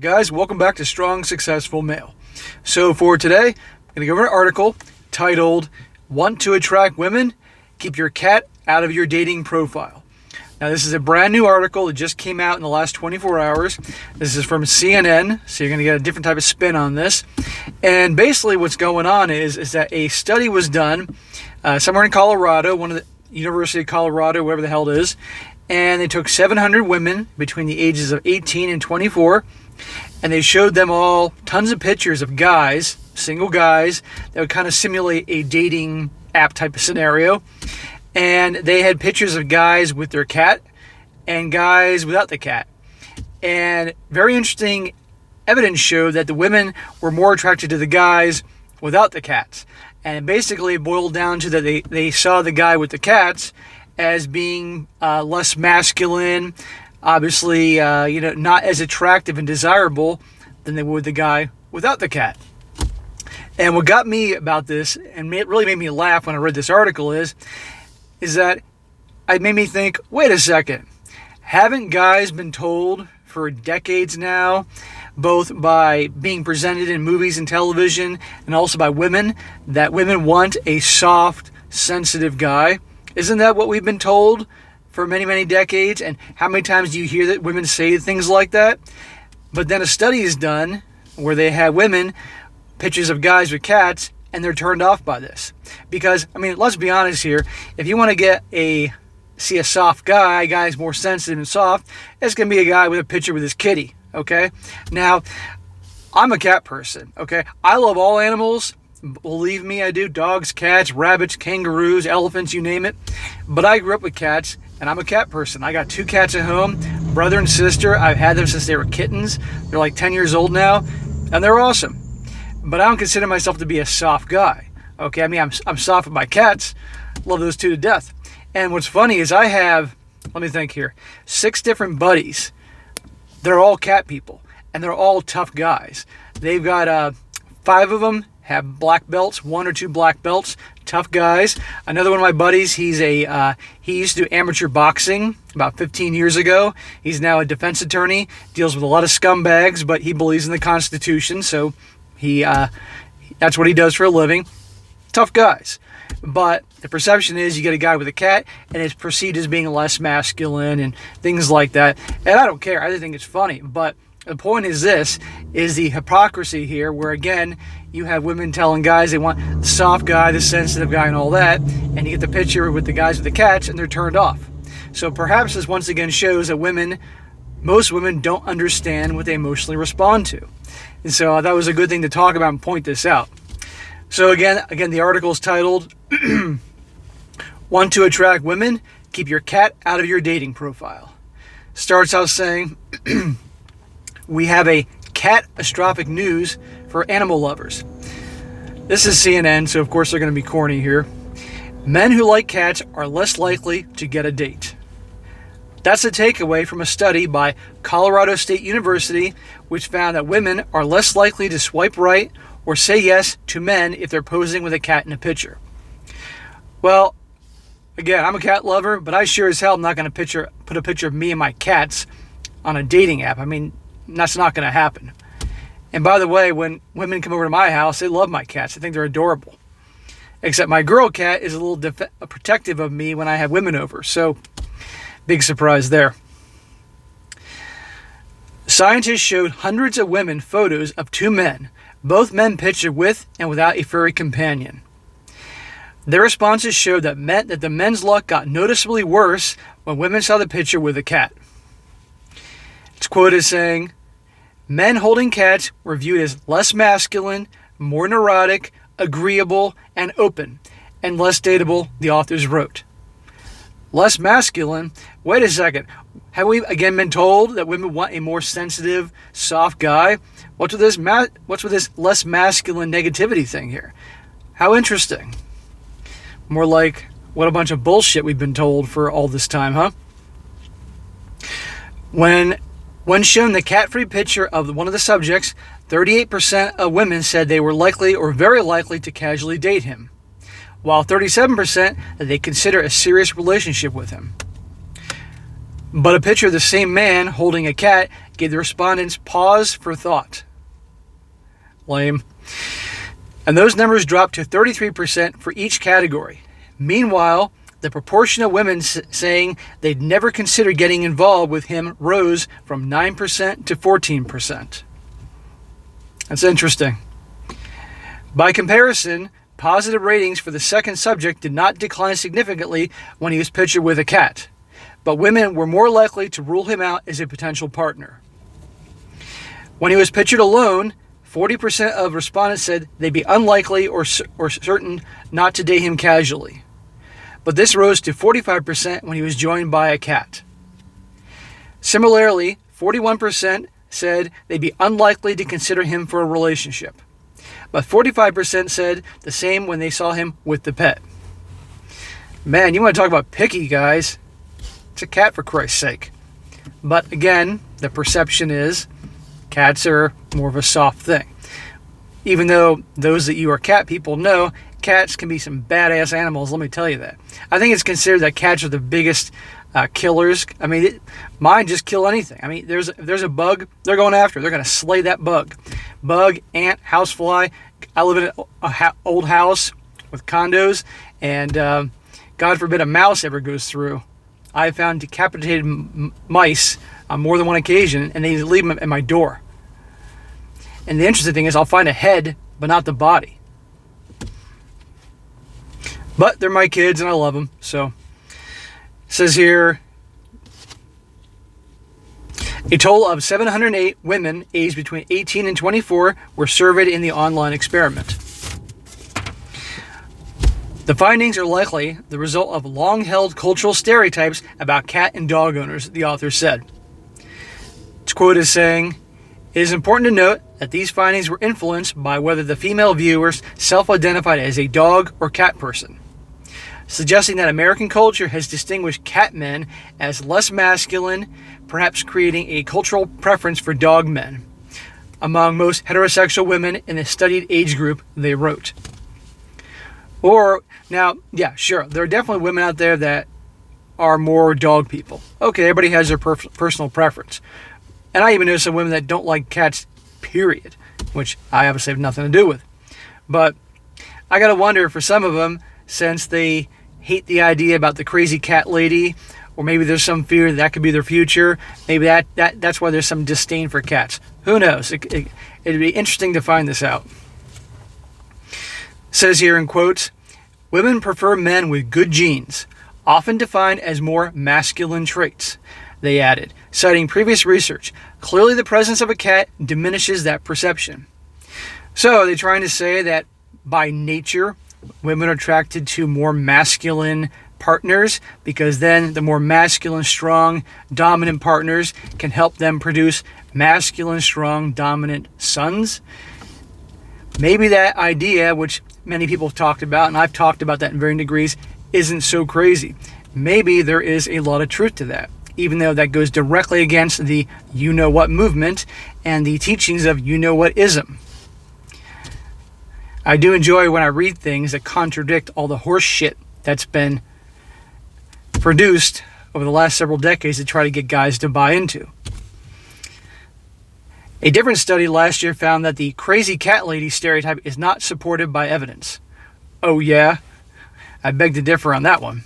Guys, welcome back to Strong Successful Male. So for today, I'm going to go over an article titled, Want to Attract Women? Keep Your Cat Out of Your Dating Profile. Now this is a brand new article that just came out in the last 24 hours. This is from CNN, so you're going to get a different type of spin on this. And basically what's going on is that a study was done somewhere in Colorado, one of the University of Colorado, wherever the hell it is, and they took 700 women between the ages of 18 and 24, and they showed them all tons of pictures of guys, single guys, that would kind of simulate a dating app type of scenario. And they had pictures of guys with their cat and guys without the cat. And very interesting evidence showed that the women were more attracted to the guys without the cats. And it basically boiled down to that they saw the guy with the cats as being less masculine, obviously, not as attractive and desirable than they would the guy without the cat. And what got me about this, and it really made me laugh when I read this article, is that it made me think, wait a second, haven't guys been told for decades now, both by being presented in movies and television and also by women, that women want a soft, sensitive guy? Isn't that what we've been told for many, many decades? And how many times do you hear that women say things like that? But then a study is done where they have women, pictures of guys with cats, and they're turned off by this. Because, let's be honest here, if you want to see a soft guy's more sensitive and soft, it's going to be a guy with a picture with his kitty, okay? Now, I'm a cat person, okay? I love all animals. Believe me, I do. Dogs, cats, rabbits, kangaroos, elephants, you name it. But I grew up with cats, and I'm a cat person. I got 2 cats at home, brother and sister. I've had them since they were kittens. They're like 10 years old now, and they're awesome. But I don't consider myself to be a soft guy. Okay, I'm soft with my cats. Love those 2 to death. And what's funny is I have, let me think here, 6 different buddies. They're all cat people, and they're all tough guys. They've got 5 of them have black belts, 1 or 2 black belts, tough guys. Another one of my buddies, he used to do amateur boxing about 15 years ago. He's now a defense attorney, deals with a lot of scumbags, but he believes in the Constitution, so that's what he does for a living. Tough guys. But the perception is you get a guy with a cat and it's perceived as being less masculine and things like that. And I don't care. I just think it's funny. But the point is the hypocrisy here, where again, you have women telling guys they want the soft guy, the sensitive guy, and all that, and you get the picture with the guys with the cats and they're turned off. So perhaps this once again shows that most women don't understand what they emotionally respond to. And so that was a good thing to talk about and point this out. So again, the article is titled, Want to Attract Women? Keep Your Cat Out of Your Dating Profile. Starts out saying, we have a catastrophic news for animal lovers. This is CNN, so of course they're going to be corny here. Men who like cats are less likely to get a date. That's a takeaway from a study by Colorado State University, which found that women are less likely to swipe right or say yes to men if they're posing with a cat in a picture. Well, again, I'm a cat lover, but I sure as hell am not going to put a picture of me and my cats on a dating app. That's not going to happen. And by the way, when women come over to my house, they love my cats. I think they're adorable. Except my girl cat is a little protective of me when I have women over. So, big surprise there. Scientists showed hundreds of women photos of 2 men, both men pictured with and without a furry companion. Their responses showed that the men's luck got noticeably worse when women saw the picture with a cat. It's quoted as saying, men holding cats were viewed as less masculine, more neurotic, agreeable, and open, and less dateable, the authors wrote. Less masculine? Wait a second. Have we again been told that women want a more sensitive, soft guy? What's with this less masculine negativity thing here? How interesting. More like, what a bunch of bullshit we've been told for all this time, huh? When shown the cat-free picture of one of the subjects, 38% of women said they were likely or very likely to casually date him, while 37% that they consider a serious relationship with him. But a picture of the same man holding a cat gave the respondents pause for thought. Lame. And those numbers dropped to 33% for each category. Meanwhile, the proportion of women saying they'd never consider getting involved with him rose from 9% to 14%. That's interesting. By comparison, positive ratings for the second subject did not decline significantly when he was pictured with a cat, but women were more likely to rule him out as a potential partner. When he was pictured alone, 40% of respondents said they'd be unlikely or certain not to date him casually. But this rose to 45% when he was joined by a cat. Similarly, 41% said they'd be unlikely to consider him for a relationship. But 45% said the same when they saw him with the pet. Man, you want to talk about picky, guys. It's a cat, for Christ's sake. But again, the perception is cats are more of a soft thing. Even though those that you are cat people know, cats can be some badass animals, let me tell you that. I think it's considered that cats are the biggest killers. I mean, mine just kill anything. I mean, if there's a bug, they're going after it. They're going to slay that bug. Bug, ant, housefly. I live in an old house with condos, and God forbid a mouse ever goes through. I found decapitated mice on more than one occasion, and they leave them at my door. And the interesting thing is I'll find a head, but not the body. But they're my kids, and I love them. So, it says here, a total of 708 women aged between 18 and 24 were surveyed in the online experiment. The findings are likely the result of long-held cultural stereotypes about cat and dog owners, the author said. It's quoted as saying, "It is important to note that these findings were influenced by whether the female viewers self-identified as a dog or cat person, suggesting that American culture has distinguished cat men as less masculine, perhaps creating a cultural preference for dog men among most heterosexual women in the studied age group," they wrote. Or, now, yeah, sure, there are definitely women out there that are more dog people. Okay, everybody has their personal preference. And I even know some women that don't like cats, period, which I obviously have nothing to do with. But I gotta wonder, for some of them, since they hate the idea about the crazy cat lady, or maybe there's some fear that could be their future, maybe that's why there's some disdain for cats. Who knows? It'd be interesting to find this out. It says here in quotes, "Women prefer men with good genes, often defined as more masculine traits," they added, citing previous research. Clearly the presence of a cat diminishes that perception. So they're trying to say that by nature, women are attracted to more masculine partners, because then the more masculine, strong, dominant partners can help them produce masculine, strong, dominant sons. Maybe that idea, which many people have talked about, and I've talked about that in varying degrees, isn't so crazy. Maybe there is a lot of truth to that, even though that goes directly against the you-know-what movement and the teachings of you-know-what-ism. I do enjoy when I read things that contradict all the horse shit that's been produced over the last several decades to try to get guys to buy into. A different study last year found that the crazy cat lady stereotype is not supported by evidence. Oh yeah? I beg to differ on that one.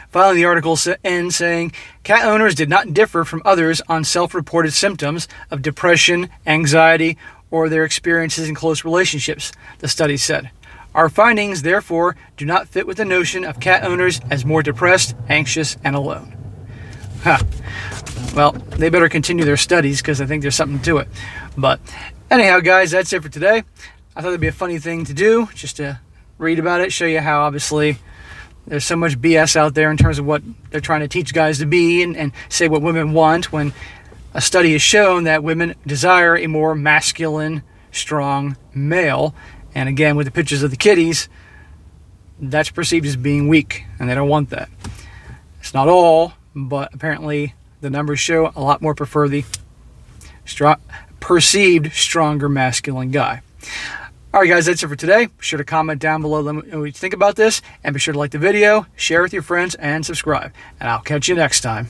Finally, the article ends saying, "Cat owners did not differ from others on self-reported symptoms of depression, anxiety, or their experiences in close relationships," the study said. "Our findings, therefore, do not fit with the notion of cat owners as more depressed, anxious, and alone." Huh. Well, they better continue their studies, because I think there's something to it. But anyhow, guys, that's it for today. I thought it'd be a funny thing to do, just to read about it, show you how obviously there's so much BS out there in terms of what they're trying to teach guys to be and say what women want, when a study has shown that women desire a more masculine, strong male. And again, with the pictures of the kitties, that's perceived as being weak, and they don't want that. It's not all, but apparently the numbers show a lot more prefer the perceived stronger masculine guy. All right, guys, that's it for today. Be sure to comment down below, let me know what you think about this, and be sure to like the video, share with your friends, and subscribe. And I'll catch you next time.